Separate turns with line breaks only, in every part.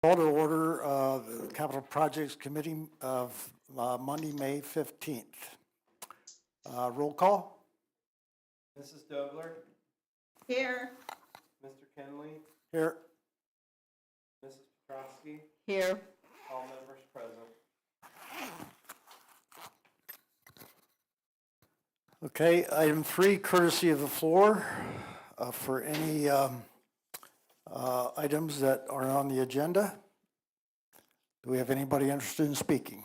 Call to order the Capital Projects Committee of Monday, May 15th. Roll call?
Mrs. Dobler,
Here.
Mr. Kenley,
Here.
Mrs. Petrosky,
Here.
all members present.
Okay, item 3, courtesy of the floor for any items that are on the agenda. Do we have anybody interested in speaking?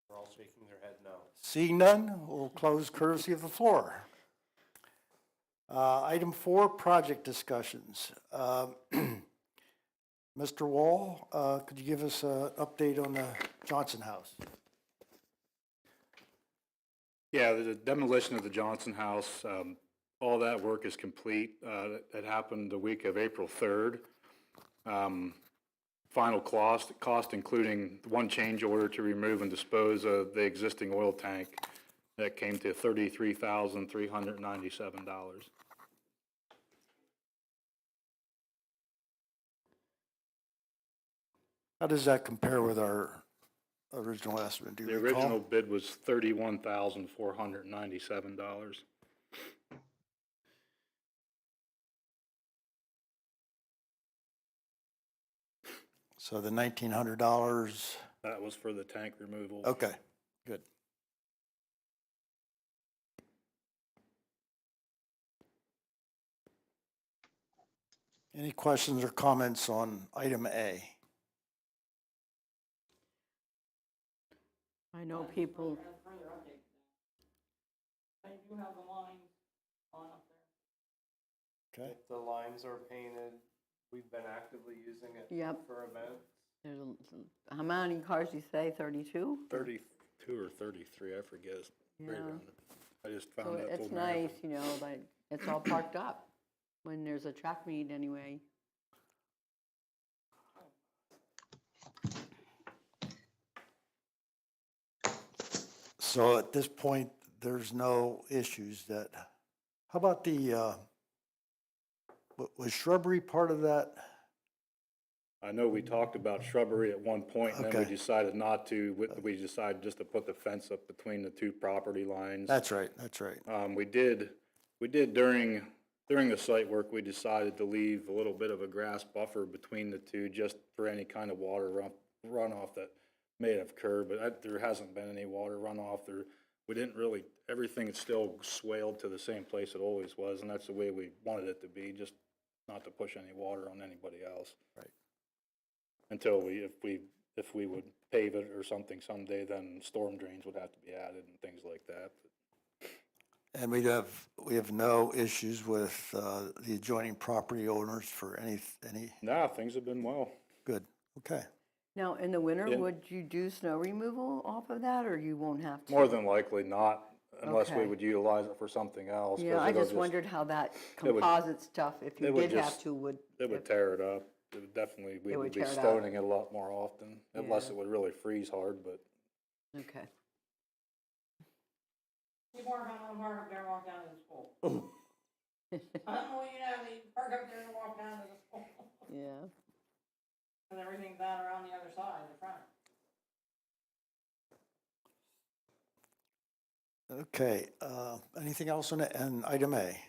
They're all shaking their head no.
Seeing none, we'll close courtesy of the floor. Item 4, project discussions. Mr. Wall, could you give us an update on the Johnson House?
Yeah, the demolition of the Johnson House, all that work is complete. It happened the week of April 3rd. Final cost including one change order to remove and dispose of the existing oil tank that came to $33,397.
How does that compare with our original estimate? Do you
The
recall?
original bid was $31,497.
So the $1,900,
That was for the tank removal.
okay, good. Any questions or comments on item A?
I know people,
They do have the lines on up there.
Okay,
The lines are painted. We've been actively using it
Yep.
for events.
there's, how many cars do you say, 32?
32 or 33, I forget. It's right
Yeah.
around it. I just
So
found that.
it's nice, you know, like, it's all parked up when there's a track meet anyway.
so at this point, there's no issues that, how about the, was shrubbery part of that?
I know we talked about shrubbery at one point, and then we
Okay.
decided not to. We decided just to put the fence up between the two property lines.
That's right, that's right.
We did during the site work, we decided to leave a little bit of a grass buffer between the two, just for any kind of water runoff that may have occurred, but there hasn't been any water runoff there. We didn't really, everything is still swaled to the same place it always was, and that's the way we wanted it to be, just not to push any water on anybody else.
Right.
Until if we would pave it or something someday, then storm drains would have to be added and things like that.
And we have no issues with the adjoining property owners for any,
Nah, things have been well.
good, okay.
Now, in the winter,
Yeah.
would you do snow removal off of that, or you won't have to?
More than likely not, unless we
Okay.
would utilize it for something else. 'cause
Yeah, I
it'll
just wondered how that
it would-
composite stuff, if you
it would
did have
just-
to, would.
It would tear it up. It would definitely, we
would
would be
tear it up.
stoning it a lot more often, unless
Yeah.
it would really freeze hard, but
Okay.
People aren't gonna park up there and walk down to the school. I don't know, you know, they park up there and walk down to the school.
Yeah.
And everything's down around the other side, the front.
Okay, anything else on item A?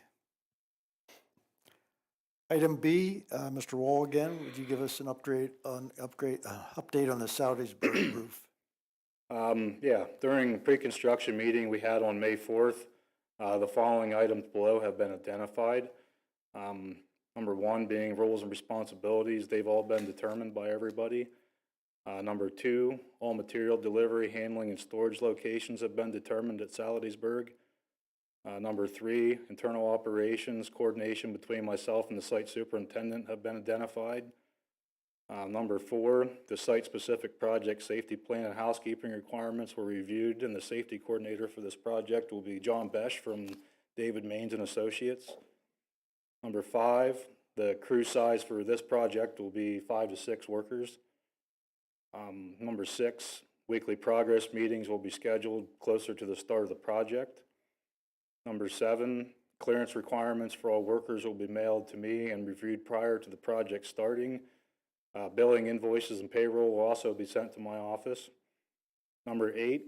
Item B, Mr. Wall again, would you give us an update on the Salisbury roof?
yeah, during the pre-construction meeting we had on May 4th, the following items below have been identified. Number 1 being roles and responsibilities. They've all been determined by everybody. Number 2, all material delivery, handling, and storage locations have been determined at Salisbury. Number 3, internal operations, coordination between myself and the site superintendent have been identified. Number 4, the site-specific project safety plan and housekeeping requirements were reviewed, and the safety coordinator for this project will be John Besh from David Maines and Associates. Number 5, the crew size for this project will be 5 to 6 workers. Number 6, weekly progress meetings will be scheduled closer to the start of the project. Number 7, Clearance requirements for all workers will be mailed to me and reviewed prior to the project starting. Billing invoices and payroll will also be sent to my office. Number 8,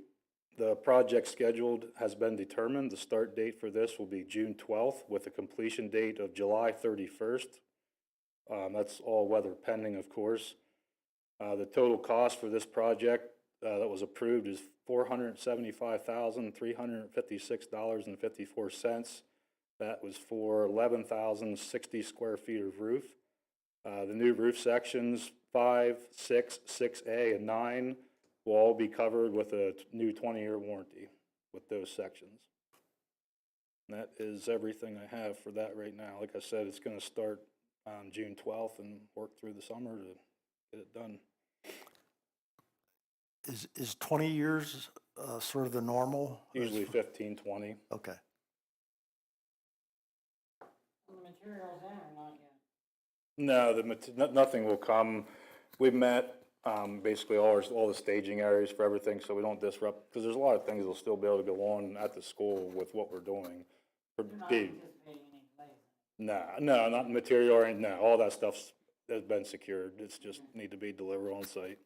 the project scheduled has been determined. The start date for this will be June 12th with a completion date of July 31st. That's all weather pending, of course. The total cost for this project that was approved is $475,356.54. That was for 11,060 square feet of roof. The new roof sections 5, 6, 6A, and 9 will all be covered with a new 20-year warranty with those sections. And that is everything I have for that right now. Like I said, it's going to start on June 12th and work through the summer to get it done.
Is 20 years sort of the normal?
Usually 15, 20.
Okay.
The material's in or not yet?
No, nothing will come. We've met basically all the staging areas for everything, so we don't disrupt, because there's a lot of things that'll still be able to go on at the school with what we're doing.
You're not anticipating any delays?
No, not material or anything. No, all that stuff's has been secured. It's just need to be delivered on site.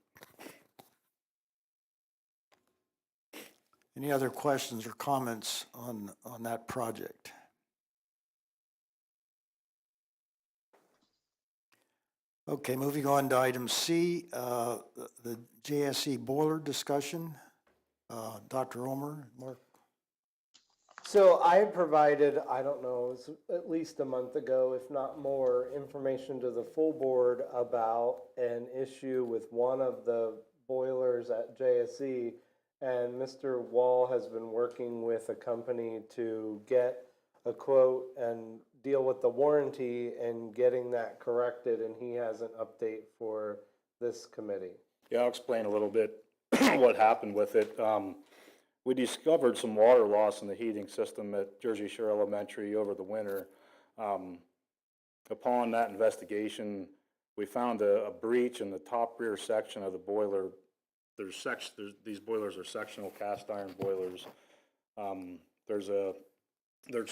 Any other questions or comments on that project? Okay, moving on to item C, the JSC boiler discussion. Dr. Omer, Mark?
So I had provided, I don't know, it was at least a month ago, if not more, information to the full board about an issue with one of the boilers at JSE. And Mr. Wall has been working with a company to get a quote and deal with the warranty and getting that corrected. And he has an update for this committee.
Yeah, I'll explain a little bit what happened with it. We discovered some water loss in the heating system at Jersey Shore Elementary over the winter. Upon that investigation, we found a breach in the top rear section of the boiler. These boilers are sectional cast iron boilers. There's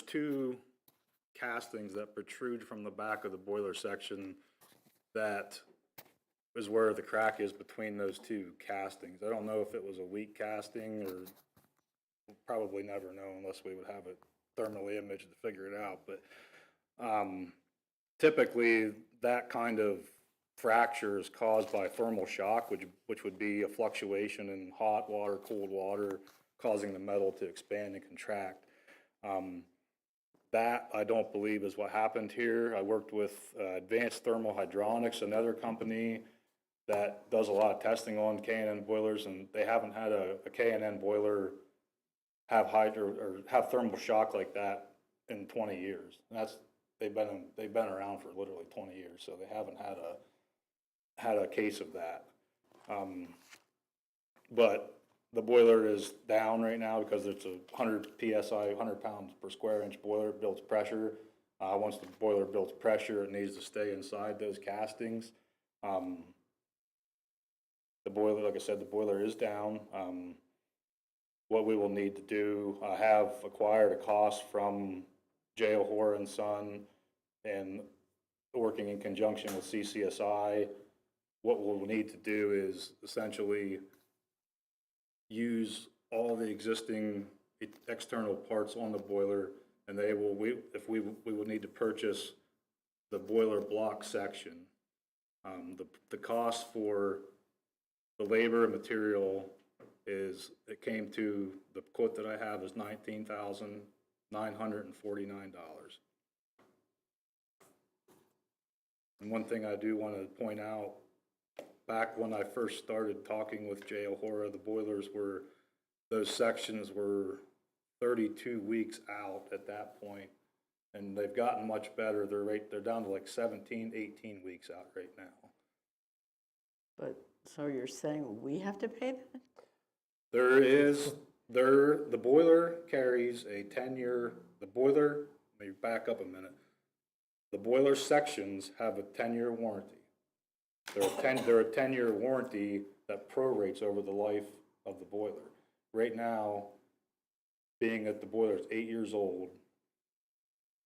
2 castings that protrude from the back of the boiler section. That is where the crack is between those 2 castings. I don't know if it was a weak casting, or we'll probably never know unless we would have it thermally imaged to figure it out. But typically that kind of fracture is caused by thermal shock, which would be a fluctuation in hot water, cold water, causing the metal to expand and contract. That, I don't believe, is what happened here. I worked with Advanced Thermal Hydronics, another company that does a lot of testing on K&N boilers, and they haven't had a K&N boiler have have thermal shock like that in 20 years. And they've been around for literally 20 years, so they haven't had a case of that. But the boiler is down right now because it's a 100 PSI, 100 pounds per square inch boiler. It builds pressure. Once the boiler builds pressure, it needs to stay inside those castings. The boiler, like I said, the boiler is down. What we will need to do, I have acquired a cost from J. O'Hora and Son, and working in conjunction with CCSI. What we'll need to do is essentially use all the existing external parts on the boiler, and we will need to purchase the boiler block section. The cost for the labor and material it came to, the quote that I have is $19,949. And one thing I do want to point out, back when I first started talking with J. O'Hora, those sections were 32 weeks out at that point, and they've gotten much better. They're down to like 17, 18 weeks out right now.
But, so you're saying we have to pay that?
The boiler carries a 10-year, let me back up a minute. The boiler sections have a 10-year warranty. They're a 10-year warranty that prorates over the life of the boiler. Right now, being that the boiler is 8 years old,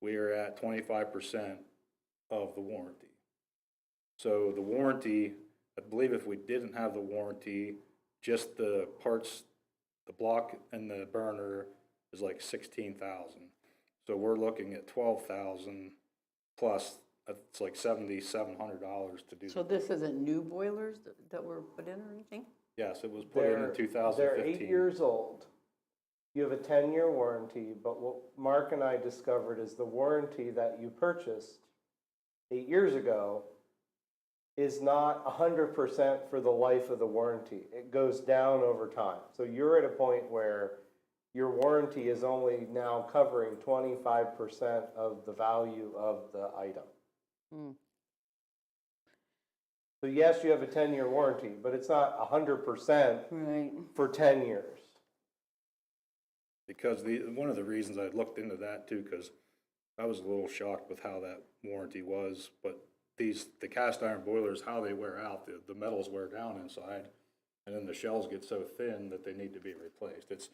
we are at 25% of the warranty. So the warranty, I believe if we didn't have the warranty, just the parts, the block and the burner is like 16,000. So we're looking at 12,000 plus, it's like $7,700 to do.
So this isn't new boilers that were put in or anything?
Yes, it was put in
They're
2015.
8 years old. You have a 10-year warranty, but what Mark and I discovered is the warranty that you purchased 8 years ago is not 100% for the life of the warranty. It goes down over time. So you're at a point where your warranty is only now covering 25% of the value of the item.
Hmm.
So yes, you have a 10-year warranty, but it's not 100%
Right.
for 10 years.
Because one of the reasons I looked into that too, because I was a little shocked with how that warranty was, but the cast iron boilers, how they wear out, the metals wear down inside, and then the shells get so thin that they need to be replaced. It's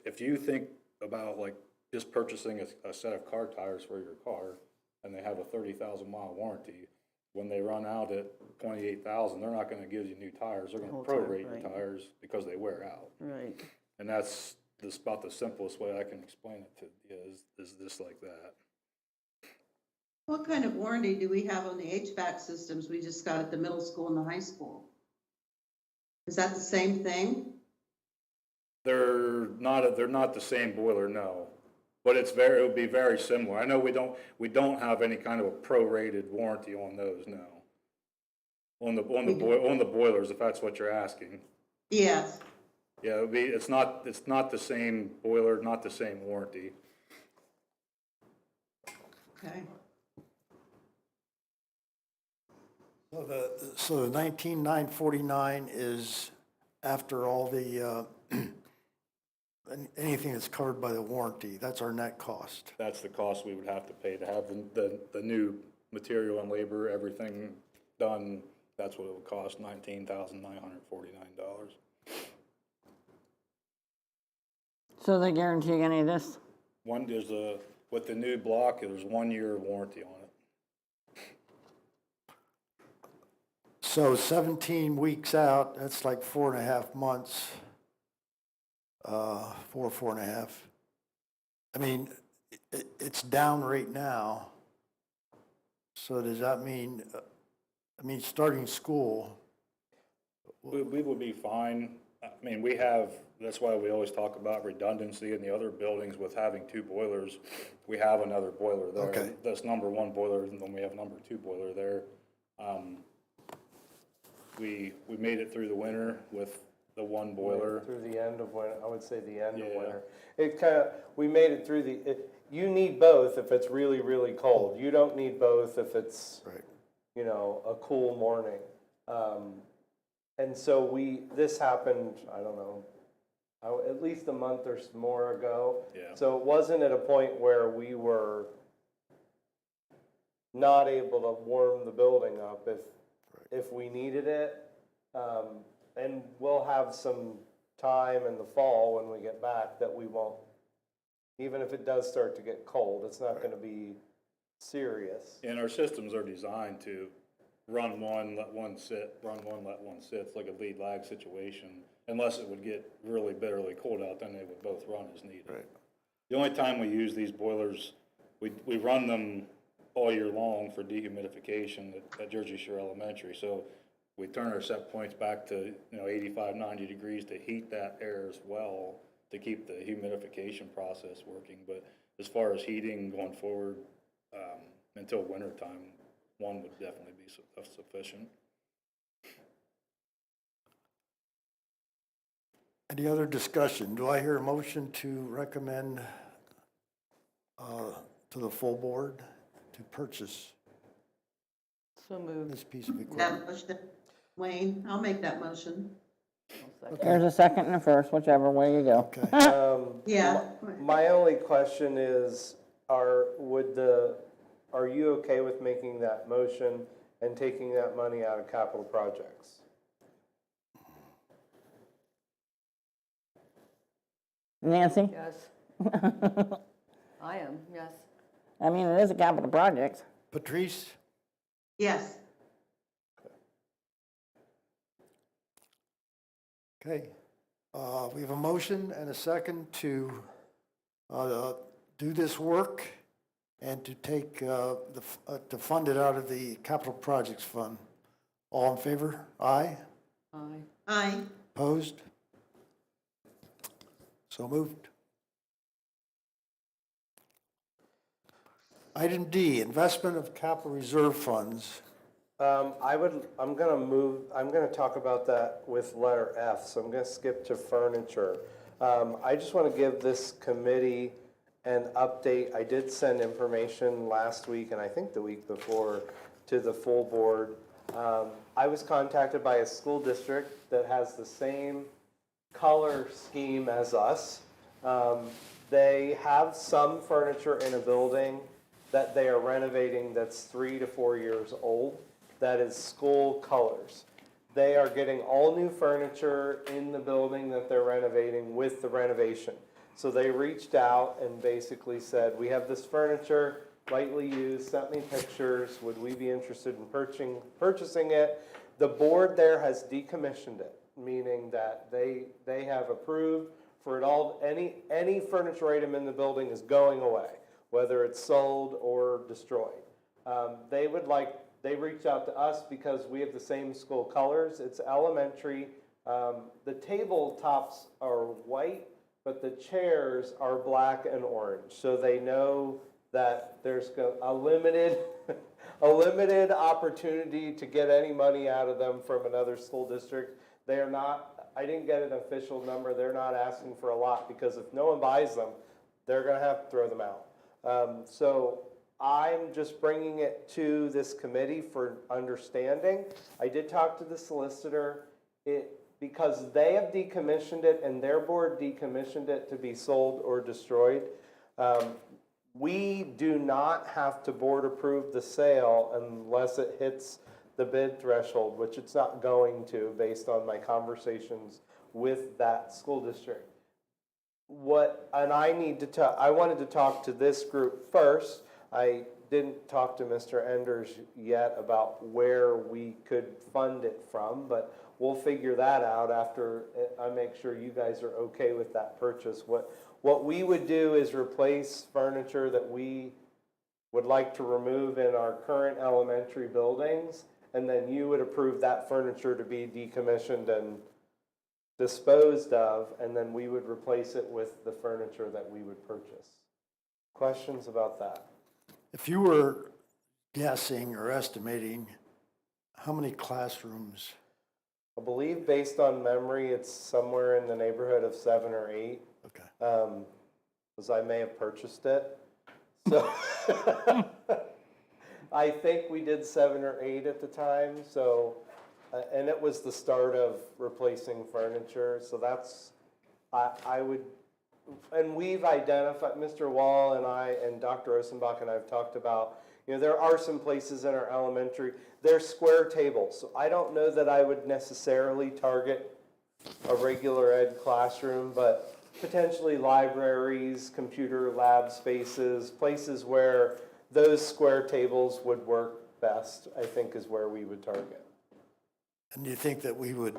if you think about like just purchasing a set of car tires for your car, and they have a 30,000 mile warranty, when they run out at 28,000, they're not going to give you new tires. They're going
Whole
to
time,
prorate your
right.
tires because they wear out.
Right.
And that's about the simplest way I can explain it to you is just like that.
What kind of warranty do we have on the HVAC systems we just got at the middle school and the high school? Is that the same thing?
They're not the same boiler, no. But it would be very similar. I know we don't have any kind of a prorated warranty on those, no. On the boilers, if that's what you're asking.
Yes.
Yeah, it's not the same boiler, not the same warranty.
Okay.
So the 19,949 is after all the, anything that's covered by the warranty, that's our net cost.
That's the cost we would have to pay to have the new material and labor, everything done. That's what it would cost, $19,949.
So they guarantee any of this?
With the new block, there's 1 year warranty on it.
So 17 weeks out, that's like 4.5 months. 4.5. I mean, it's down right now. So does that mean, starting school,
We would be fine. I mean, that's why we always talk about redundancy in the other buildings with having 2 boilers. We have another boiler there.
Okay.
That's number 1 boiler, and then we have number 2 boiler there. We made it through the winter with the 1 boiler.
Through the end of winter, I would say the end of
Yeah.
winter. We made it through you need both if it's really, really cold. You don't need both if it's,
right?
a cool morning. And so this happened, I don't know, at least a month or more ago.
Yeah.
So it wasn't at a point where we were not able to warm the building up if we needed it. And we'll have some time in the fall when we get back that we won't, even if it does start to get cold, it's not gonna be serious.
And our systems are designed to run one, let one sit, run one, let one sit. It's like a lead lag situation. Unless it would get really bitterly cold out, then they would both run as needed.
Right.
The only time we use these boilers, we run them all year long for dehumidification at Jersey Shore Elementary. So we turn our set points back to 85, 90 degrees to heat that air as well to keep the humidification process working. But as far as heating going forward, until winter time, 1 would definitely be sufficient.
Any other discussion? Do I hear a motion to recommend to the full board to purchase
So moved.
this piece of equipment?
That motion, Wayne, I'll make that motion.
I'll second.
There's a second and a first, whichever way you go.
Okay.
Yeah.
My only question is, are you okay with making that motion and taking that money out of capital projects?
Nancy?
Yes. I am, yes.
I mean, it is a capital project.
Patrice?
Yes.
Okay. We have a motion and a second to do this work and to take, to fund it out of the capital projects fund. All in favor? Aye?
Aye.
Aye.
Opposed? So moved. Item D, investment of capital reserve funds.
I'm gonna talk about that with letter F, so I'm gonna skip to furniture. I just wanna give this committee an update. I did send information last week and I think the week before to the full board. I was contacted by a school district that has the same color scheme as us. They have some furniture in a building that they are renovating that's 3 to 4 years old. That is school colors. They are getting all new furniture in the building that they're renovating with the renovation. So they reached out and basically said, we have this furniture, lightly used, sent me pictures, would we be interested in purchasing it? The board there has decommissioned it, meaning that they have approved for it all, any furniture item in the building is going away, whether it's sold or destroyed. They reached out to us because we have the same school colors. It's elementary. The tabletops are white, but the chairs are black and orange. So they know that there's a limited, a limited opportunity to get any money out of them from another school district. They are not, I didn't get an official number. They're not asking for a lot because if no one buys them, they're gonna have to throw them out. So I'm just bringing it to this committee for understanding. I did talk to the solicitor. Because they have decommissioned it and their board decommissioned it to be sold or destroyed, we do not have to board approve the sale unless it hits the bid threshold, which it's not going to based on my conversations with that school district. I wanted to talk to this group first. I didn't talk to Mr. Enders yet about where we could fund it from, but we'll figure that out after I make sure you guys are okay with that purchase. What we would do is replace furniture that we would like to remove in our current elementary buildings, and then you would approve that furniture to be decommissioned and disposed of, and then we would replace it with the furniture that we would purchase. Questions about that?
If you were guessing or estimating, how many classrooms?
I believe based on memory, it's somewhere in the neighborhood of 7 or 8.
Okay.
Because I may have purchased it. So I think we did 7 or 8 at the time. So, and it was the start of replacing furniture. So that's, I would, and we've identified, Mr. Wall and I and Dr. Osenbach and I have talked about, there are some places in our elementary, they're square tables. So I don't know that I would necessarily target a regular ed classroom, but potentially libraries, computer lab spaces, places where those square tables would work best, I think is where we would target.
And do you think that we would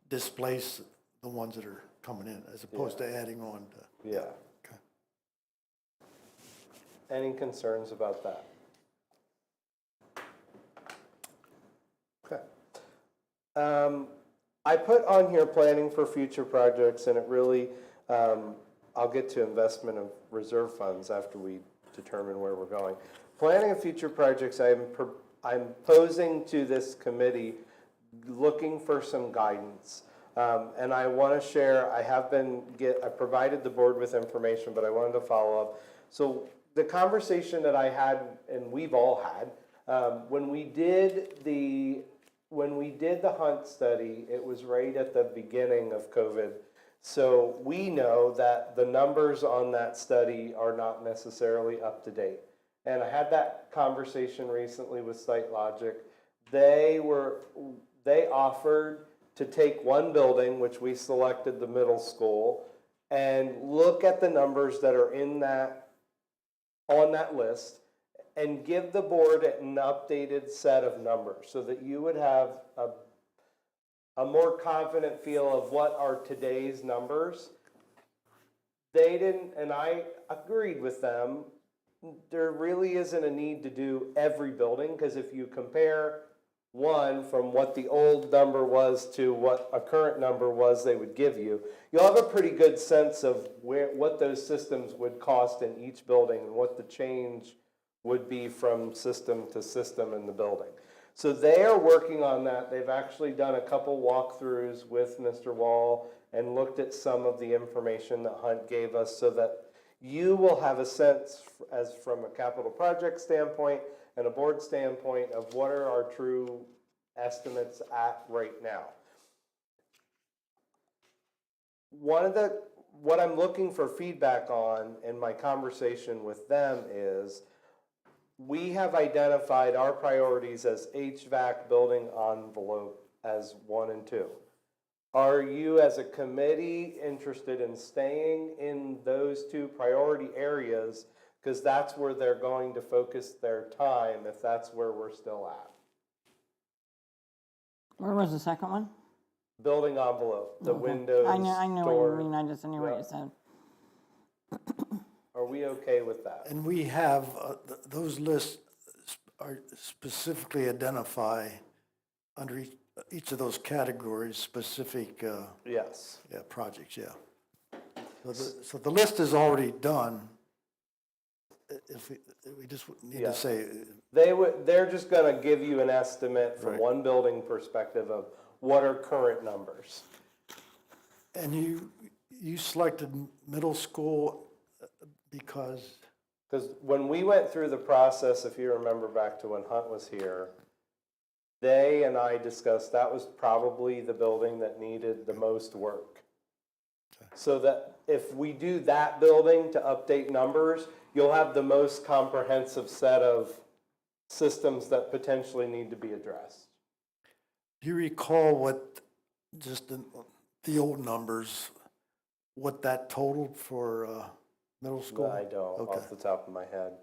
displace the ones that are coming in as opposed to adding on to?
Yeah.
Okay.
Any concerns about that? Okay. I put on here planning for future projects, and it really, I'll get to investment of reserve funds after we determine where we're going. Planning of future projects, I'm posing to this committee looking for some guidance. And I want to share, I provided the board with information, but I wanted to follow up. So the conversation that I had, and we've all had, when we did the Hunt study, it was right at the beginning of COVID. So we know that the numbers on that study are not necessarily up to date. And I had that conversation recently with SiteLogic. They offered to take one building, which we selected the middle school, and look at the numbers that are in that on that list and give the board an updated set of numbers so that you would have a more confident feel of what are today's numbers. They didn't, and I agreed with them, there really isn't a need to do every building, because if you compare one from what the old number was to what a current number was they would give you, you'll have a pretty good sense of what those systems would cost in each building and what the change would be from system to system in the building. So they are working on that. They've actually done a couple walkthroughs with Mr. Wall and looked at some of the information that Hunt gave us so that you will have a sense as from a capital project standpoint and a board standpoint of what are our true estimates at right now. What I'm looking for feedback on in my conversation with them is we have identified our priorities as HVAC building envelope as 1 and 2. Are you as a committee interested in staying in those 2 priority areas? Because that's where they're going to focus their time if that's where we're still at.
Where was the second one?
Building envelope, the
Okay.
windows,
I know what
door.
you mean, I just knew what
Yeah.
you said.
Are we okay with that?
And we have, those lists are specifically identify under each of those categories, specific,
Yes.
yeah, projects, yeah. So the list is already done. If we just need
Yeah.
to say,
They're just gonna give you an estimate from
Right.
one building perspective of what are current numbers.
and you selected middle school because,
Because when we went through the process, if you remember back to when Hunt was here, they and I discussed that was probably the building that needed the most work. So that if we do that building to update numbers, you'll have the most comprehensive set of systems that potentially need to be addressed.
do you recall what, just the old numbers, what that totaled for middle school?
I don't,
Okay.
off the top of my head.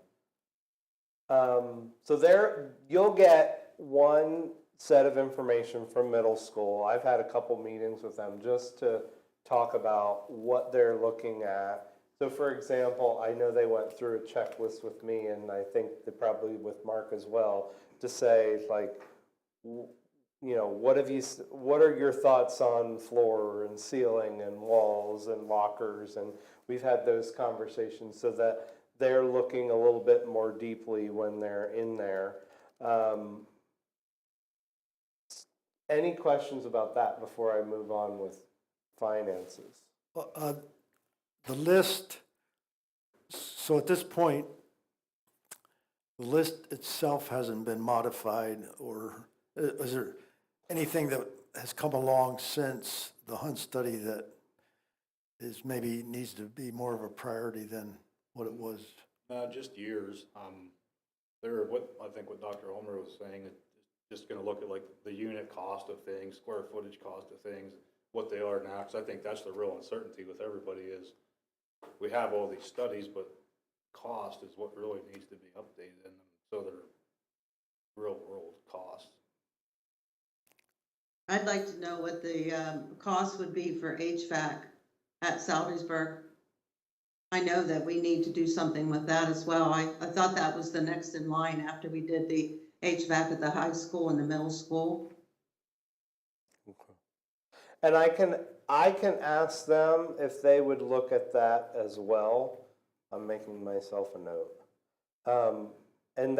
So you'll get one set of information from middle school. I've had a couple meetings with them just to talk about what they're looking at. So for example, I know they went through a checklist with me, and I think they probably with Mark as well, to say like, what are your thoughts on floor and ceiling and walls and lockers? And we've had those conversations so that they're looking a little bit more deeply when they're in there. Any questions about that before I move on with finances?
The list, so at this point, the list itself hasn't been modified, or is there anything that has come along since the Hunt study that is maybe needs to be more of a priority than what it was?
Just years. I think what Dr. Homer was saying, it's just gonna look at like the unit cost of things, square footage cost of things, what they are now, because I think that's the real uncertainty with everybody is we have all these studies, but cost is what really needs to be updated in them, so they're real world costs.
I'd like to know what the cost would be for HVAC at Salisbury. I know that we need to do something with that as well. I thought that was the next in line after we did the HVAC at the high school and the middle school.
And I can ask them if they would look at that as well. I'm making myself a note. And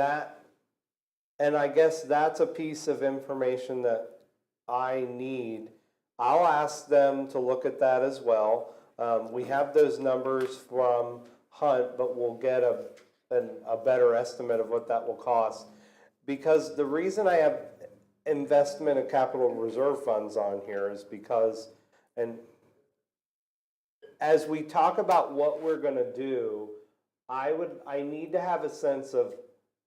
I guess that's a piece of information that I need. I'll ask them to look at that as well. We have those numbers from Hunt, but we'll get a better estimate of what that will cost. Because the reason I have investment and capital reserve funds on here is because, and as we talk about what we're gonna do, I need to have a sense of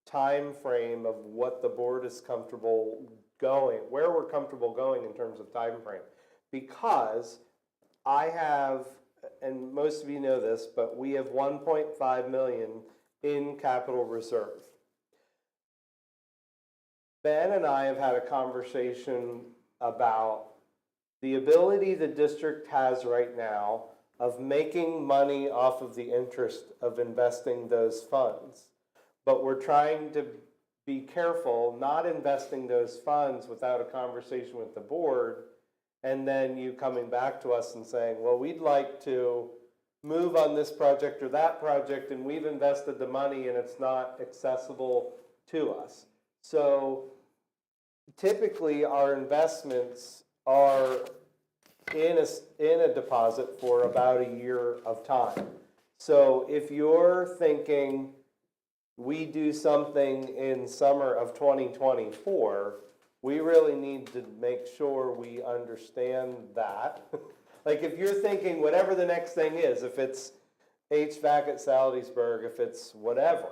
time frame of what the board is comfortable going, where we're comfortable going in terms of time frame. Because I have, and most of you know this, but we have 1.5 million in capital reserve. Ben and I have had a conversation about the ability the district has right now of making money off of the interest of investing those funds. But we're trying to be careful not investing those funds without a conversation with the board, and then you coming back to us and saying, well, we'd like to move on this project or that project, and we've invested the money and it's not accessible to us. So typically our investments are in a deposit for about a year of time. So if you're thinking we do something in summer of 2024, we really need to make sure we understand that. Like if you're thinking whatever the next thing is, if it's HVAC at Salisbury, if it's whatever,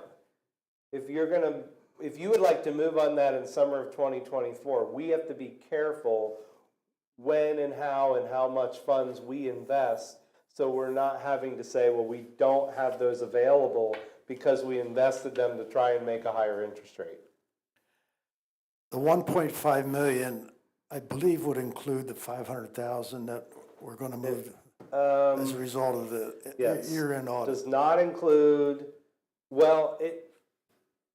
if you would like to move on that in summer of 2024, we have to be careful when and how much funds we invest, so we're not having to say, well, we don't have those available because we invested them to try and make a higher interest rate.
The 1.5 million, I believe, would include the 500,000 that we're going to move as a result of the
Yes.
year-end audit.
Does not include, well,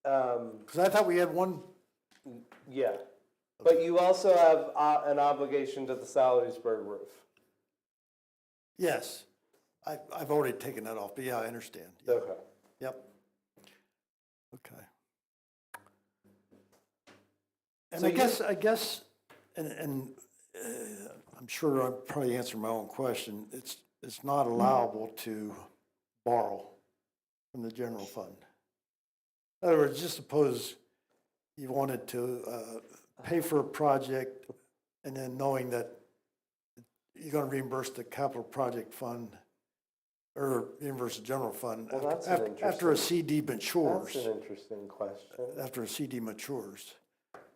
Because I thought we had one,
yeah. But you also have an obligation to the Salisbury roof.
yes. I've already taken that off, but yeah, I understand.
Okay.
Yep. Okay. And
So
I guess, and I'm sure I'm probably answering my own question. It's not allowable to borrow from the general fund. In other words, just suppose you wanted to pay for a project and then knowing that you're going to reimburse the capital project fund or reimburse the general fund
Well, that's an
after a
interesting-
CD matures.
That's an interesting question.
After a CD matures.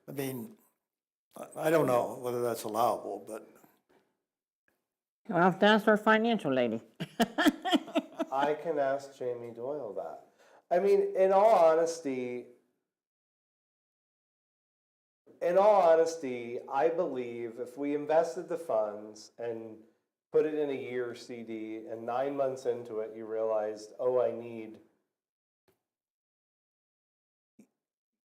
I mean, I don't know whether that's allowable, but
We'll have to ask our financial lady.
I can ask Jamie Doyle that. I mean, in all honesty, I believe if we invested the funds and put it in a year CD and 9 months into it, you realized, oh,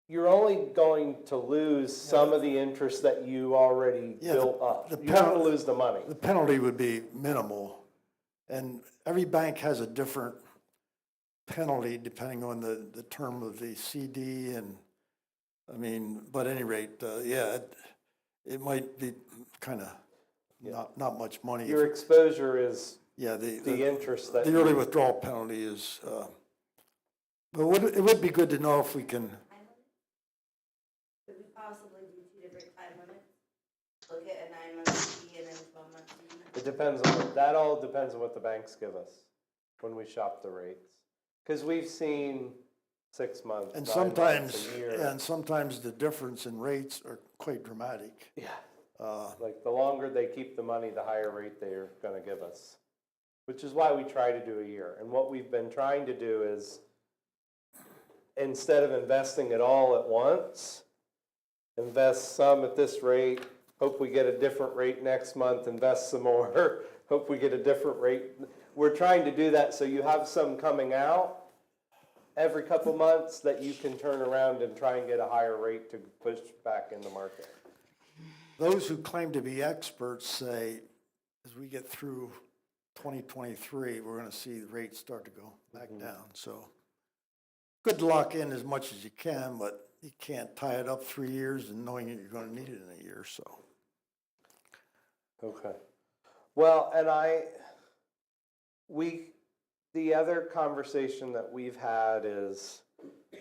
you're only going to lose some of the interest that you already
Yeah,
built up.
the
You're not going
penal-
to lose the money.
the penalty would be minimal. And every bank has a different penalty depending on the term of the CD and, I mean, but at any rate, yeah, it might be kind of not much money.
Your exposure is
Yeah,
the interest that
the early withdrawal penalty is, but it would be good to know if we can,
Could we possibly do 2 different time limits? Look at a 9-month CD and then 12-month CD?
It depends on, that all depends on what the banks give us when we shop the rates. Because we've seen 6 months, 9
and
months,
sometimes,
a year.
and sometimes the difference in rates are quite dramatic.
Yeah, like the longer they keep the money, the higher rate they're gonna give us. Which is why we try to do a year. And what we've been trying to do is, instead of investing it all at once, invest some at this rate, hope we get a different rate next month, invest some more, hope we get a different rate. We're trying to do that so you have some coming out every couple months that you can turn around and try and get a higher rate to push back in the market.
Those who claim to be experts say, as we get through 2023, we're going to see the rates start to go back down. So good to lock in as much as you can, but you can't tie it up 3 years and knowing that you're going to need it in a year. So
Okay. Well, and the other conversation that we've had is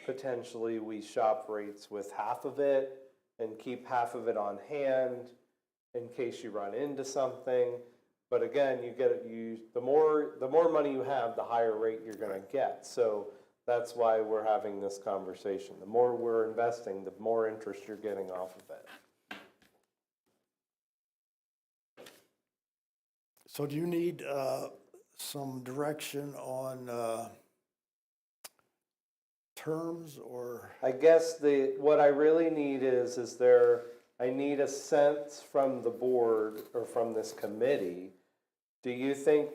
potentially we shop rates with half of it and keep half of it on hand in case you run into something. But again, the more money you have, the higher rate you're gonna get. So that's why we're having this conversation. The more we're investing, the more interest you're getting off of it.
So do you need some direction on terms or?
I guess what I really need is I need a sense from the board or from this committee. Do you think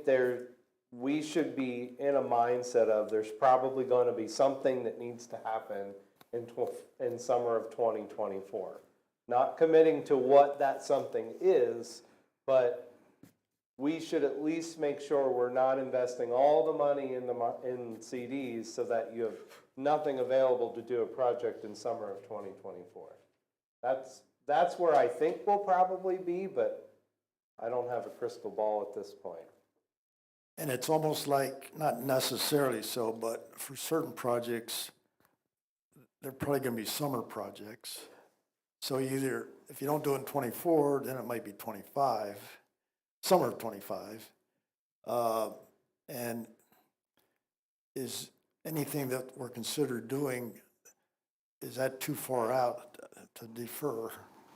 we should be in a mindset of there's probably gonna be something that needs to happen in summer of 2024? Not committing to what that something is, but we should at least make sure we're not investing all the money in CDs so that you have nothing available to do a project in summer of 2024. That's where I think we'll probably be, but I don't have a crystal ball at this point.
And it's almost like, not necessarily so, but for certain projects, they're probably gonna be summer projects. So either, if you don't do it in 24, then it might be 25, summer of 25. And is anything that we're considered doing, is that too far out to defer?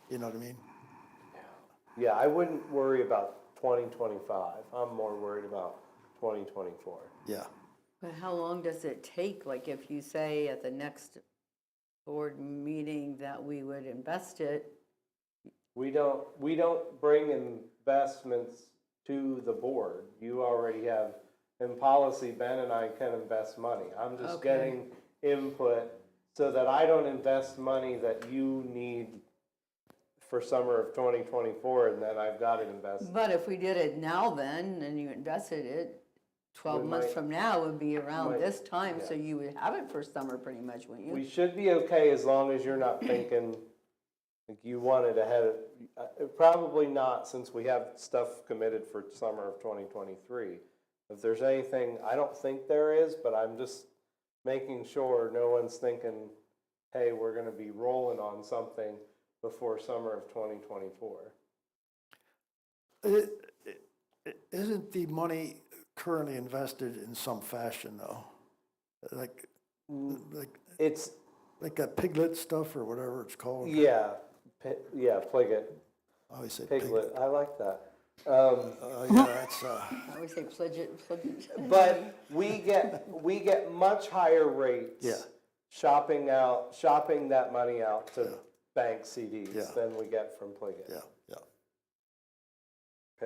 You know what I mean?
Yeah, I wouldn't worry about 2025. I'm more worried about 2024.
Yeah.
But how long does it take? Like if you say at the next board meeting that we would invest it,
We don't bring investments to the board. You already have, in policy, Ben and I can invest money. I'm just
Okay.
getting input so that I don't invest money that you need for summer of 2024 and then I've got it invested.
but if we did it now then, and you invested it, 12
We
months
might-
from now would be around
might-
this time, so
yeah.
you would have it for summer pretty much, wouldn't you?
We should be okay as long as you're not thinking like you want it ahead of, probably not since we have stuff committed for summer of 2023. If there's anything, I don't think there is, but I'm just making sure no one's thinking, hey, we're gonna be rolling on something before summer of 2024.
Isn't the money currently invested in some fashion though? Like,
It's,
like that piglet stuff or whatever it's called?
yeah, Pliglet,
I always say
Piglet, I like that.
Yeah, that's,
I always say pledge it.
But we get much higher rates.
Yeah.
Shopping that money out to
Yeah.
bank CDs
Yeah.
than we get from Pliget
yeah,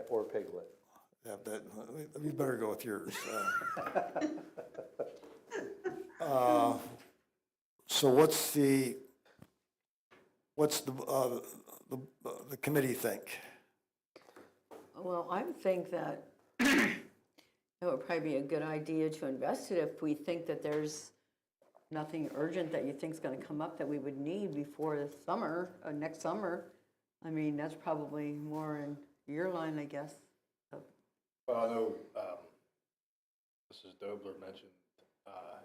or Piglet.
yeah, that, we better go with yours. So what's the committee think?
Well, I would think that it would probably be a good idea to invest it if we think that there's nothing urgent that you think's gonna come up that we would need before the summer, next summer. I mean, that's probably more in your line, I guess.
Well, I know, Mrs. Dobler mentioned,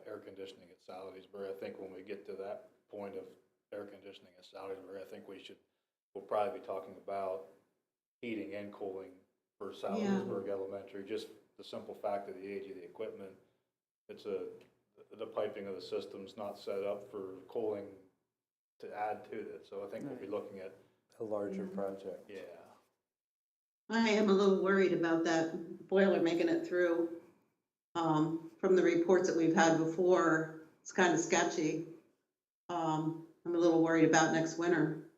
air conditioning at Salisbury. I think when we get to that point of air conditioning at Salisbury, I think we'll probably be talking about heating and cooling for Salisbury Elementary, just the simple fact of the age of the equipment. The piping of the system's not set up for cooling to add to it, so I think we'll be looking at,
A larger project.
yeah.
I am a little worried about that boiler making it through. From the reports that we've had before, it's kind of sketchy. I'm a little worried about next winter.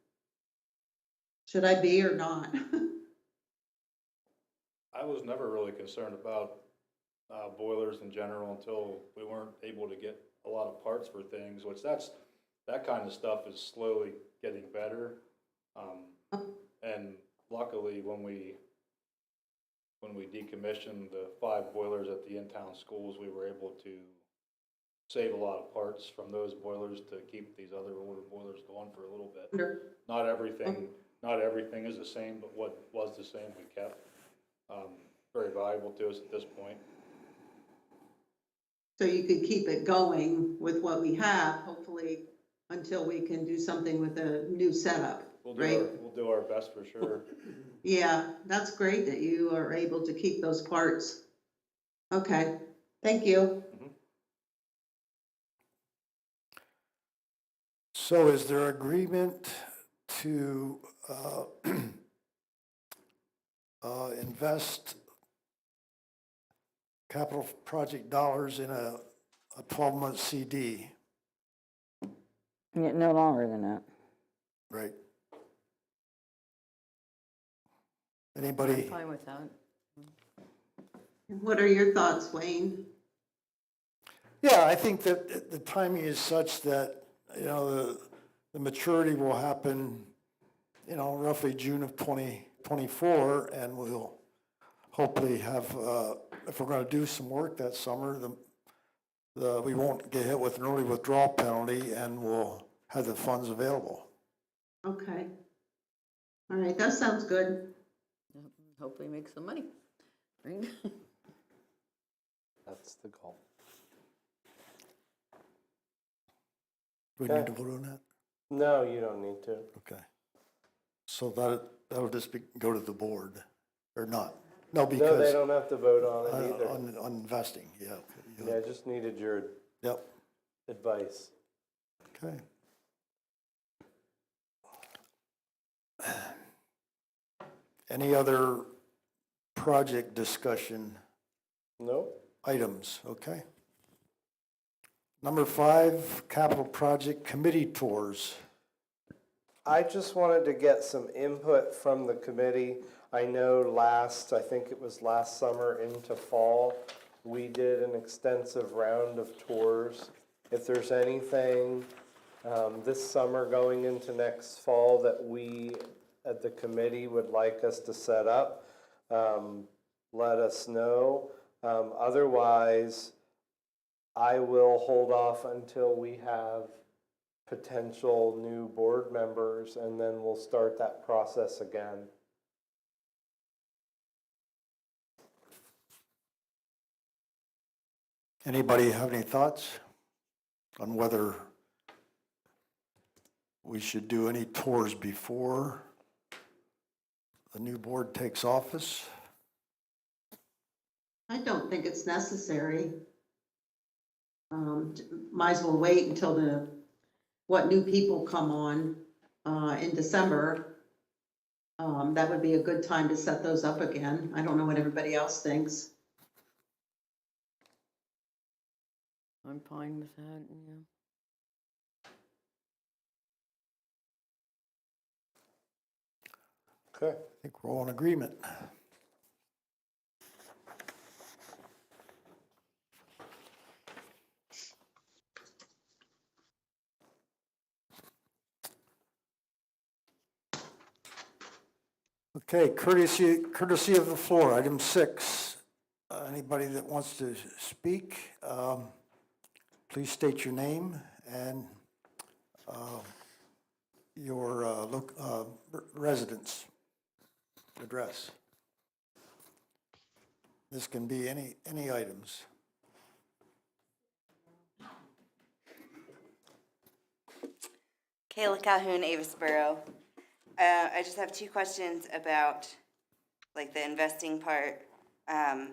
Should I be or not?
I was never really concerned about boilers in general until we weren't able to get a lot of parts for things, which that kind of stuff is slowly getting better. And luckily, when we decommissioned the 5 boilers at the in-town schools, we were able to save a lot of parts from those boilers to keep these other older boilers going for a little bit. Not everything is the same, but what was the same we kept. Very valuable to us at this point.
So you could keep it going with what we have, hopefully, until we can do something with a new setup, right?
We'll do our best for sure.
Yeah, that's great that you are able to keep those parts. Okay, thank you.
So is there agreement to invest capital project dollars in a 12-month CD
Yeah, no longer than that.
right?
I'm
Anybody?
fine with that.
What are your thoughts, Wayne?
Yeah, I think that the timing is such that, you know, the maturity will happen, you know, roughly June of 2024, and we'll hopefully have, if we're gonna do some work that summer, we won't get hit with an early withdrawal penalty, and we'll have the funds available.
Okay. All right, that sounds good.
Yep, hopefully make some money. Right?
That's the goal.
Do we need to vote on that?
No, you don't need to.
Okay. So that'll just go to the board, or not? No,
No, they
because
don't have to vote on it either.
on investing, yeah.
Yeah, I just needed your
Yep,
advice.
okay. Any other project discussion
Nope.
items, okay? Number 5, capital project committee tours.
I just wanted to get some input from the committee. I know I think it was last summer into fall, we did an extensive round of tours. If there's anything this summer going into next fall that we at the committee would like us to set up, let us know. Otherwise, I will hold off until we have potential new board members, and then we'll start that process again.
Anybody have any thoughts on whether we should do any tours before the new board takes office?
I don't think it's necessary. Might as well wait until what new people come on, in December. That would be a good time to set those up again. I don't know what everybody else thinks.
I'm fine with that, yeah.
Okay.
I think we're all in agreement. Okay, courtesy of the floor, item 6. Anybody that wants to speak, please state your name and your residence address. This can be any items.
Kayla Calhoun, Avisboro. I just have 2 questions about, like, the investing part. I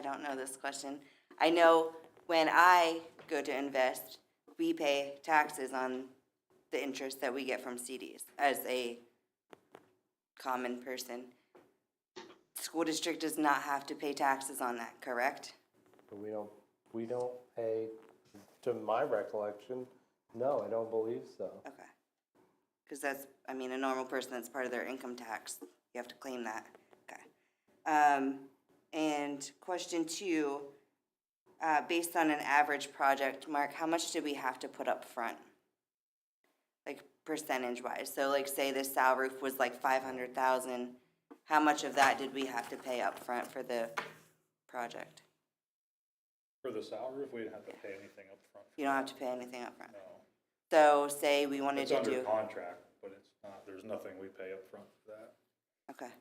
don't know this question. I know when I go to invest, we pay taxes on the interest that we get from CDs as a common person. School district does not have to pay taxes on that, correct?
We don't pay, to my recollection, no, I don't believe so.
Okay. Because that's, I mean, a normal person, that's part of their income tax. You have to claim that. Okay. And question 2, based on an average project, Mark, how much did we have to put up front? Like percentage-wise. So like say this Sal roof was like 500,000. How much of that did we have to pay up front for the project?
For the salary, roof, we didn't have to pay anything up front.
You don't have to pay anything up front.
No.
So say we wanted
It's
to
under
do,
contract, but it's not, there's nothing we pay up front for that.
okay.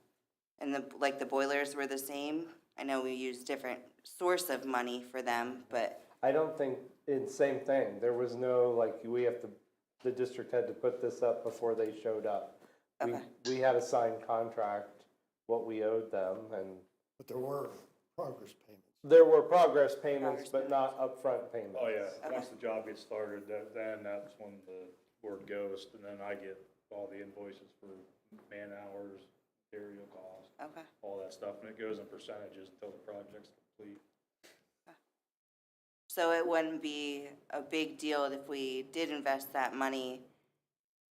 And the boilers were the same? I know we used different source of money for them, but,
I don't think, it's same thing. There was no, like, the district had to put this up before they showed up.
Okay.
We had a signed contract, what we owed them, and
But there were progress payments.
there were progress payments, but not upfront payments.
Oh, yeah,
Okay.
once the job gets started, then that's when the word goes, and then I get all the invoices for man hours, material costs,
okay.
all that stuff, and it goes in percentages until the project's complete.
So it wouldn't be a big deal if we did invest that money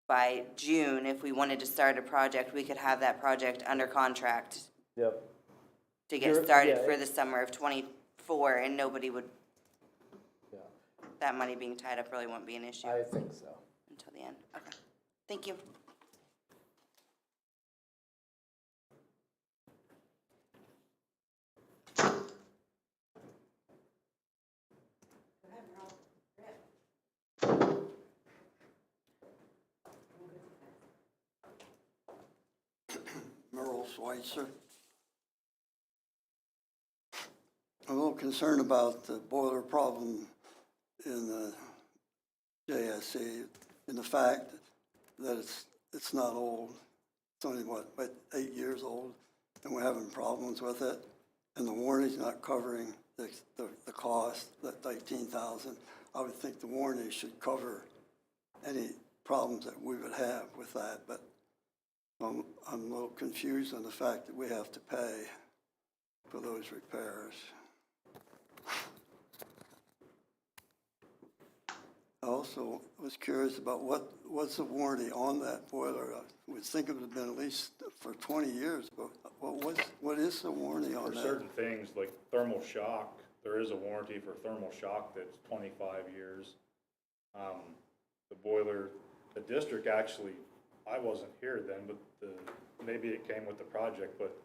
by June. If we wanted to start a project, we could have that project under contract
Yep.
to
You're-
get started
yeah,
for the summer of '24, and nobody would,
Yeah,
that money being tied up really wouldn't be an issue
I think so.
until the end. Okay, thank you.
Merle Schweitzer. I'm a little concerned about the boiler problem in the JSC and the fact that it's not old. It's only, what, 8 years old, and we're having problems with it. And the warranty's not covering the cost, that 18,000. I would think the warranty should cover any problems that we would have with that, but I'm a little confused on the fact that we have to pay for those repairs. I also was curious about what's the warranty on that boiler? I would think it would have been at least for 20 years, but what is the warranty on
For
that?
certain things, like thermal shock, there is a warranty for thermal shock that's 25 years. The boiler, the district actually, I wasn't here then, but maybe it came with the project, but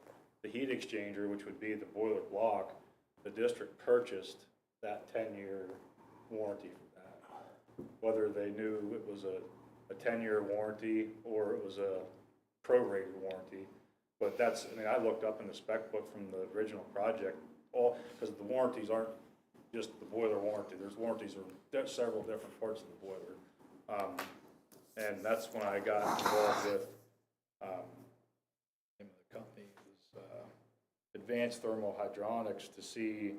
the heat exchanger, which would be the boiler block, the district purchased that 10-year warranty for that. Whether they knew it was a 10-year warranty or it was a prorated warranty. But that's, I mean, I looked up in the spec book from the original project, because the warranties aren't just the boiler warranty. There's warranties for several different parts of the boiler. And that's when I got involved with, name of the company was Advanced Thermal Hydronics to see,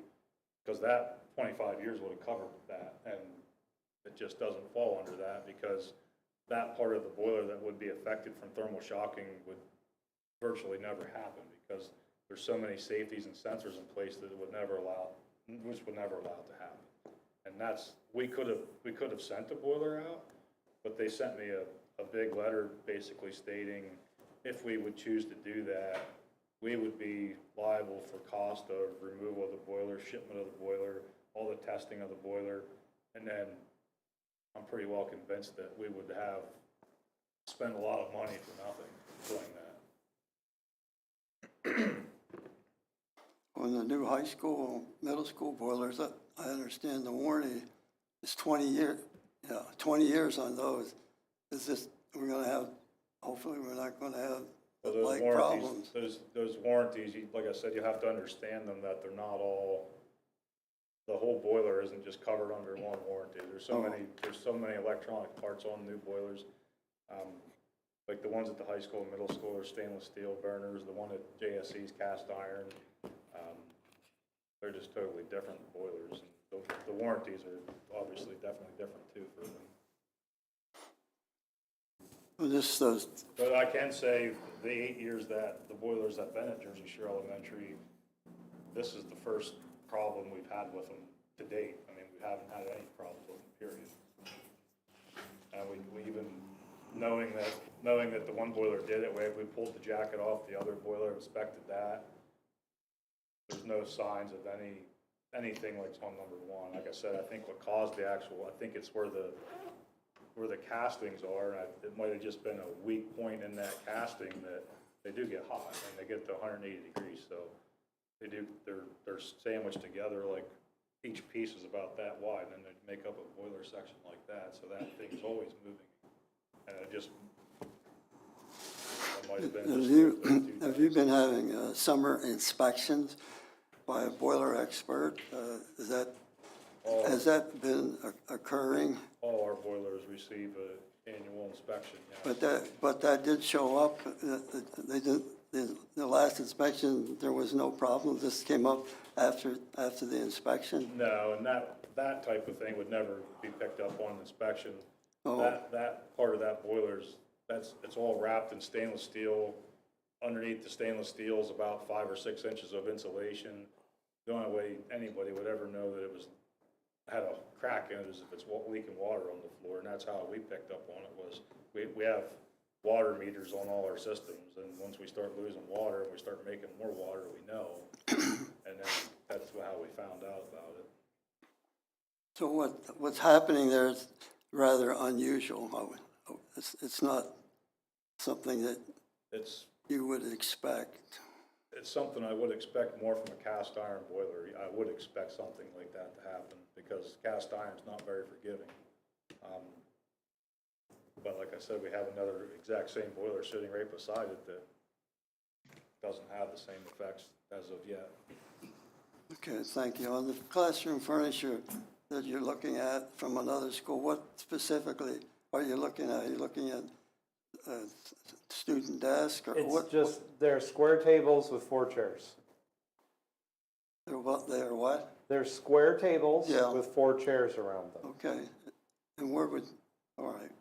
because that 25 years would have covered that, and it just doesn't fall under that because that part of the boiler that would be affected from thermal shocking would virtually never happen because there's so many safeties and sensors in place that it would never allow, which would never allow it to happen. And that's, we could have sent the boiler out, but they sent me a big letter basically stating if we would choose to do that, we would be liable for cost of removal of the boiler, shipment of the boiler, all the testing of the boiler, and then I'm pretty well convinced that we would have spent a lot of money for nothing doing that.
On the new high school, middle school boilers, I understand the warranty is 20 years. Yeah, 20 years on those. Is this, we're gonna have, hopefully we're not gonna have
Well, those
like
warranties,
problems.
those warranties, like I said, you have to understand them, that they're not all, the whole boiler isn't just covered under one warranty. There's so many electronic parts on new boilers. Like the ones at the high school and middle school are stainless steel burners, the one at JSC's cast iron. They're just totally different boilers. The warranties are obviously definitely different too for them. But I can say the 8 years that the boilers have been at Jersey Shore Elementary, this is the first problem we've had with them to date. I mean, we haven't had any problems with them, period. And we even, knowing that the one boiler did it, we pulled the jacket off, the other boiler inspected that. There's no signs of anything like on number one. Like I said, I think what caused the actual, I think it's where the castings are, and it might have just been a weak point in that casting that they do get hot and they get to 180 degrees. So they're sandwiched together, like each piece is about that wide, and then they make up a boiler section like that. So that thing's always moving, and it just it might have been.
Have you been having summer inspections by a boiler expert? Has that been occurring?
All our boilers receive an annual inspection, yes.
But that did show up. They did the last inspection. There was no problem. This came up after the inspection.
No, and that type of thing would never be picked up on inspection.
Oh.
That part of that boiler's, it's all wrapped in stainless steel. Underneath the stainless steel is about 5 or 6 inches of insulation. The only way anybody would ever know that it was had a crack in it as if it's leaking water on the floor, and that's how we picked up on it was, we have water meters on all our systems, and once we start losing water, and we start making more water, we know, and then that's how we found out about it.
So what's happening there is rather unusual. It's not something that
It's
you would expect.
It's something I would expect more from a cast iron boiler. I would expect something like that to happen because cast iron's not very forgiving. But like I said, we have another exact same boiler sitting right beside it that doesn't have the same effects as of yet.
Okay, thank you. On the classroom furniture that you're looking at from another school, what specifically are you looking at? Are you looking at student desk or what?
It's just, they're square tables with 4 chairs.
They're what?
They're square tables
Yeah.
with 4 chairs around them.
Okay. And all right.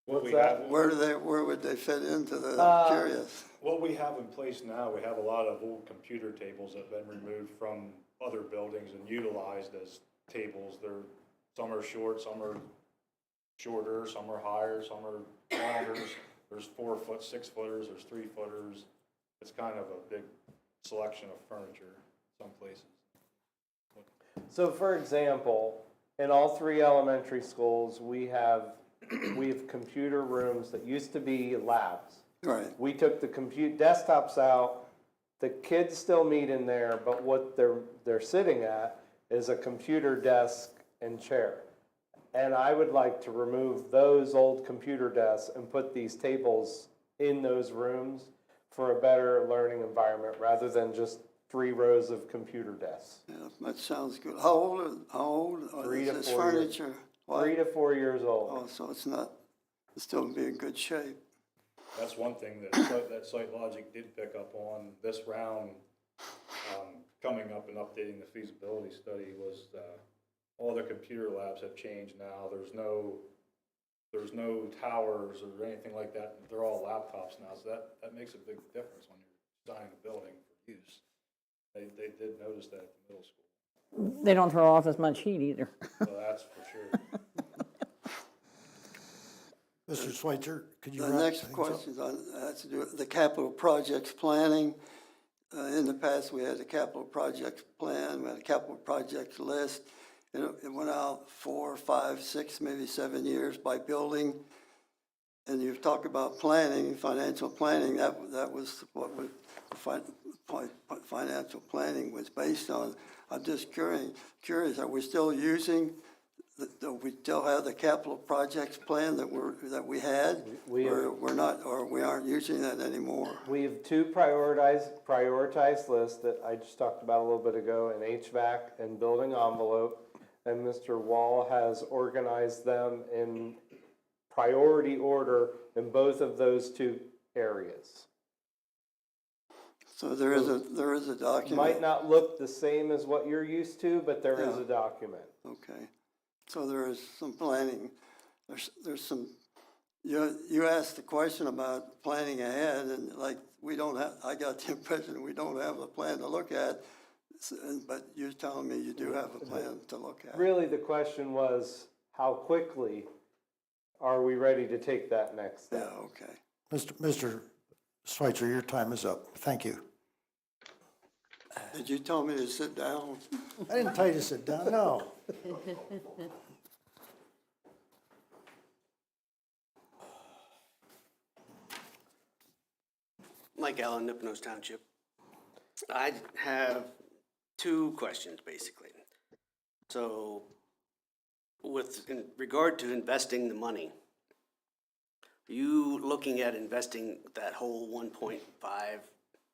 What
What's
we
that?
have,
Where would they fit into the, curious?
what we have in place now, we have a lot of old computer tables that have been removed from other buildings and utilized as tables. Some are short, some are shorter, some are higher, some are longer. There's 4-foot, 6-footers, there's 3-footers. It's kind of a big selection of furniture some places.
So for example, in all 3 elementary schools, we have computer rooms that used to be labs.
Right.
We took the desktops out, the kids still meet in there, but what they're sitting at is a computer desk and chair. And I would like to remove those old computer desks and put these tables in those rooms for a better learning environment rather than just 3 rows of computer desks.
Yeah, that sounds good. How old
3
is
to
this
4 years.
furniture? What?
3 to 4 years old.
Oh, so it's still be in good shape.
That's one thing that Site Logic did pick up on this round, coming up and updating the feasibility study was, all the computer labs have changed now. There's no towers or anything like that. They're all laptops now, so that makes a big difference when you're designing a building for use. They did notice that at the middle school,
They don't throw off as much heat either.
so that's for sure.
Mr. Schweitzer, could you
The
wrap
next
things up?
question has to do with the capital projects planning. In the past, we had a capital projects plan, we had a capital projects list. It went out 4, 5, 6, maybe 7 years by building. And you've talked about planning, financial planning, that was what financial planning was based on. I'm just curious, are we still using, do we still have the capital projects plan that we had? Or we're not, or we aren't using that anymore?
We have 2 prioritized lists that I just talked about a little bit ago, an HVAC and building envelope. And Mr. Wall has organized them in priority order in both of those 2 areas.
So there is a document.
Might not look the same as what you're used to, but there is
Yeah.
a document.
Okay, so there is some planning, there's some, you asked the question about planning ahead, and like, I got the impression we don't have a plan to look at, but you're telling me you do have a plan to look at.
Really, the question was, how quickly are we ready to take that next
Yeah,
step?
okay.
Mr. Schweitzer, your time is up. Thank you.
Did you tell me to sit down?
I didn't tell you to sit down, no.
Mike Allen, Nipnos Township. I have 2 questions, basically. So, in regard to investing the money, are you looking at investing that whole 1.5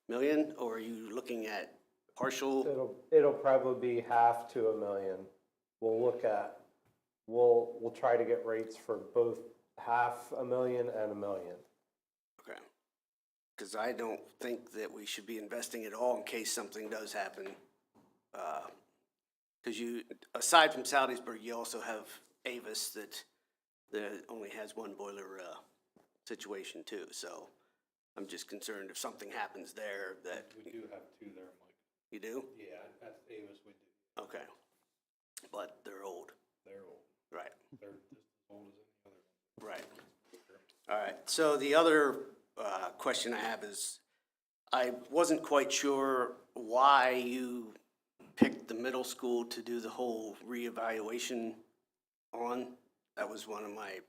million, or are you looking at partial?
It'll probably be half to $1 million. We'll try to get rates for both $500,000 and $1 million.
Okay. Because I don't think that we should be investing at all in case something does happen. Because aside from Salisbury, you also have Avis that only has 1 boiler situation too. So I'm just concerned if something happens there that.
We do have 2 there, Mike.
You do?
Yeah, at Avis we do.
Okay. but they're old.
They're old.
Right,
They're just as old as any other one.
right. All right, so the other question I have is, I wasn't quite sure why you picked the middle school to do the whole reevaluation on. That was one of my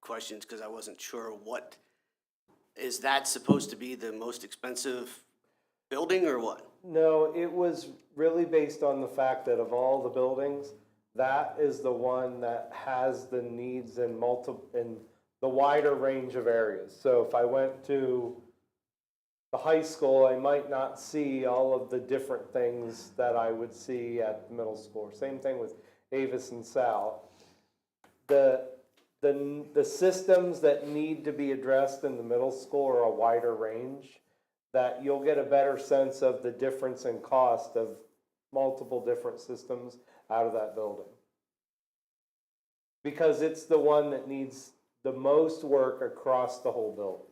questions, because I wasn't sure what, is that supposed to be the most expensive building or what?
No, it was really based on the fact that of all the buildings, that is the one that has the needs in the wider range of areas. So if I went to the high school, I might not see all of the different things that I would see at the middle school. Same thing with Avis and Sal. The systems that need to be addressed in the middle school are a wider range, that you'll get a better sense of the difference in cost of multiple different systems out of that building. Because it's the one that needs the most work across the whole building.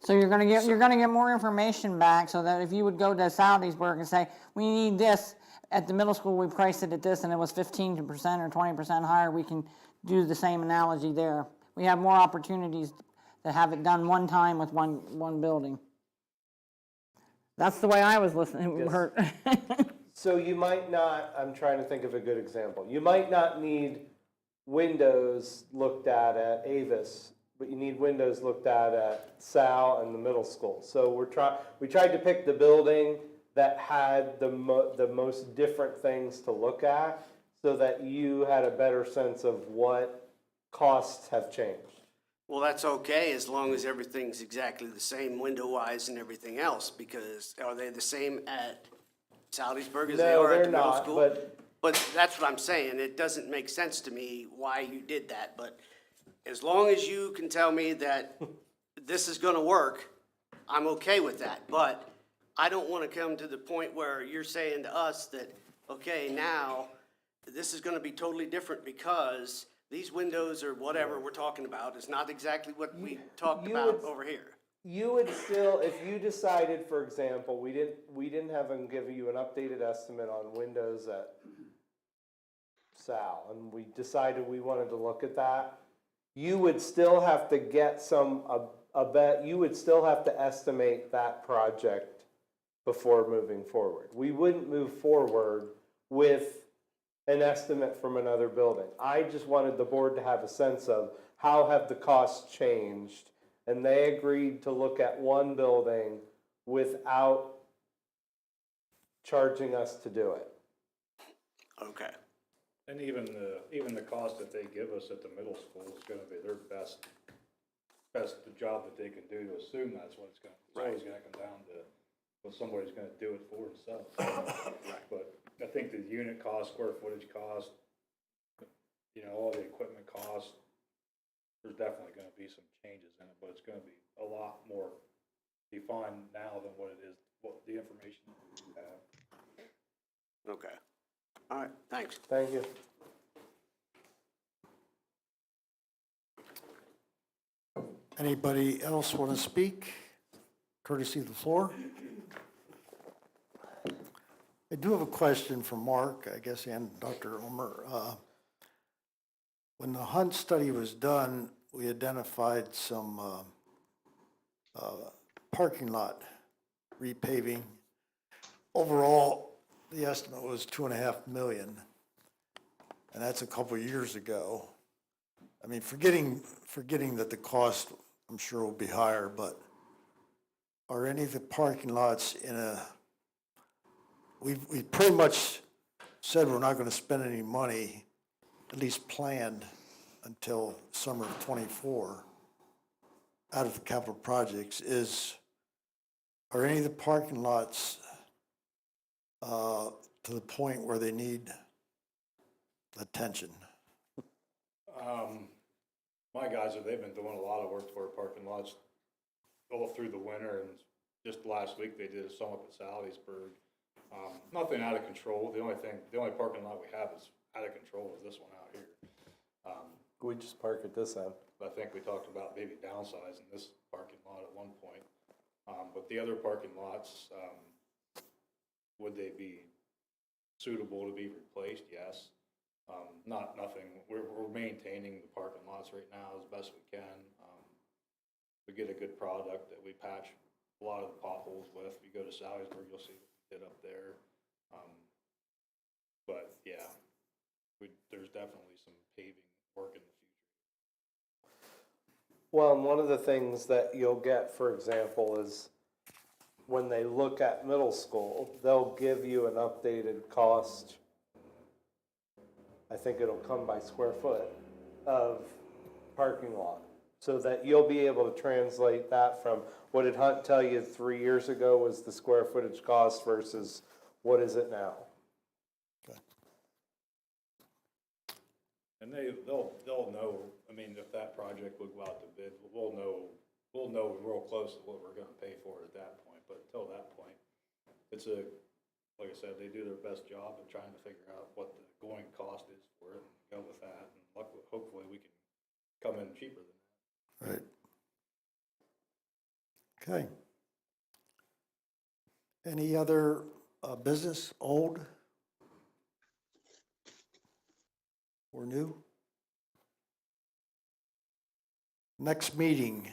So you're gonna get more information back, so that if you would go to Saldiesburg and say, we need this, at the middle school, we priced it at this, and it was 15% or 20% higher, we can do the same analogy there. We have more opportunities to have it done one time with one building. That's the way I was listening,
Yes. So you might not, I'm trying to think of a good example. You might not need windows looked at Avis, but you need windows looked at Sal and the middle school. So we tried to pick the building that had the most different things to look at, so that you had a better sense of what costs have changed.
Well, that's okay, as long as everything's exactly the same window-wise and everything else, because are they the same at Saldiesburg as they
No,
are at
they're
the middle
not,
school? But that's what I'm saying, it doesn't make sense to me why you did that, but as long as you can tell me that this is gonna work, I'm okay with that, but I don't wanna come to the point where you're saying to us that, okay, now, this is gonna be totally different because these windows or whatever we're talking about is not exactly what we talked
you
about
would-
over here.
You would still, if you decided, for example, we didn't have them give you an updated estimate on windows at Sal, and we decided we wanted to look at that, you would still have to get you would still have to estimate that project before moving forward. We wouldn't move forward with an estimate from another building. I just wanted the board to have a sense of how have the costs changed, and they agreed to look at one building without charging us to do it.
Okay,
And even the cost that they give us at the middle school is gonna be their best job that they can do, to assume that's what it's always gonna come down to, well, somebody's gonna do it for themselves. But I think the unit cost, square footage cost, all the equipment costs, there's definitely gonna be some changes in it, but it's gonna be a lot more defined now than what it is, what the information we have.
okay. All right, thanks.
Thank you.
Anybody else want to speak? Courtesy of the floor. I do have a question for Mark, I guess, and Dr. Omer. When the Hunt study was done, we identified some parking lot repaving. Overall, the estimate was 2.5 million, and that's a couple of years ago. I mean, forgetting that the cost, I'm sure, will be higher, but are any of the parking lots we've pretty much said we're not going to spend any money, at least planned, until summer of '24, out of the capital projects. Are any of the parking lots to the point where they need attention?
My guys, they've been doing a lot of work to our parking lots all through the winter, and just last week they did some up at Saldiesburg. Nothing out of control. The only parking lot we have is out of control is this one out here.
We just park at this end.
I think we talked about maybe downsizing this parking lot at one point. But the other parking lots, would they be suitable to be replaced, yes. Nothing, we're maintaining the parking lots right now as best we can. We get a good product that we patch a lot of the potholes with. If you go to Salisbury, you'll see what we did up there. But yeah, there's definitely some paving work in the future.
Well, and one of the things that you'll get, for example, is when they look at middle school, they'll give you an updated cost. I think it'll come by square foot of parking lot, so that you'll be able to translate that from, what did Hunt tell you 3 years ago was the square footage cost versus what is it now?
And they'll know, I mean, if that project would go out to bid, we'll know real close to what we're gonna pay for it at that point, but until that point, like I said, they do their best job of trying to figure out what the going cost is for it, and go with that, and hopefully we can come in cheaper than that.
Right. Okay. Any other business, old or new? Next meeting,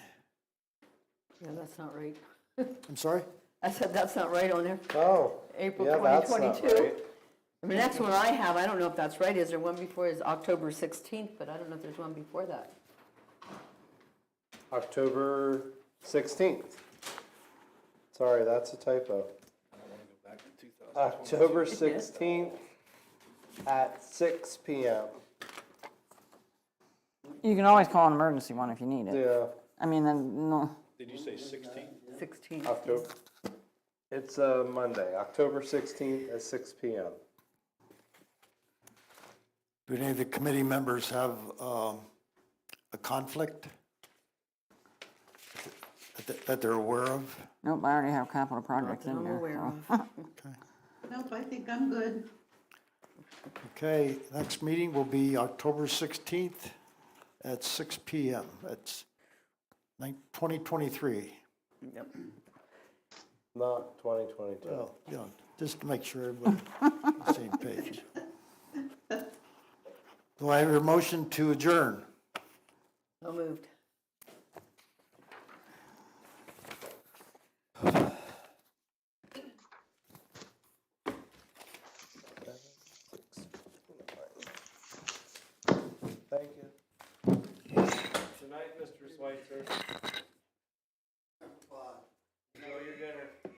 Yeah, that's not right.
I'm sorry?
I said that's not right on there.
Oh,
April
yeah, that's not
2022.
right.
I mean, that's one I have. I don't know if that's right. Is there one before is October 16th, but I don't know if there's one before that.
October 16th. Sorry, that's a typo.
I wanna go back to 2000.
October 16th at 6 PM.
You can always call an emergency one if you need it.
Yeah,
I mean, then, no,
Did you say 16?
16th.
October. It's a Monday, October 16th at 6 PM.
Do any of the committee members have a conflict that they're aware of?
nope, I already have capital projects
that
in
I'm
there.
aware
so.
Okay.
Nope, I think I'm good.
Okay, next meeting will be October 16th at 6 PM. That's 2023.
Yep.
Not 2022.
Well, you know, just to make sure everybody's on the same page. Do I have a motion to adjourn?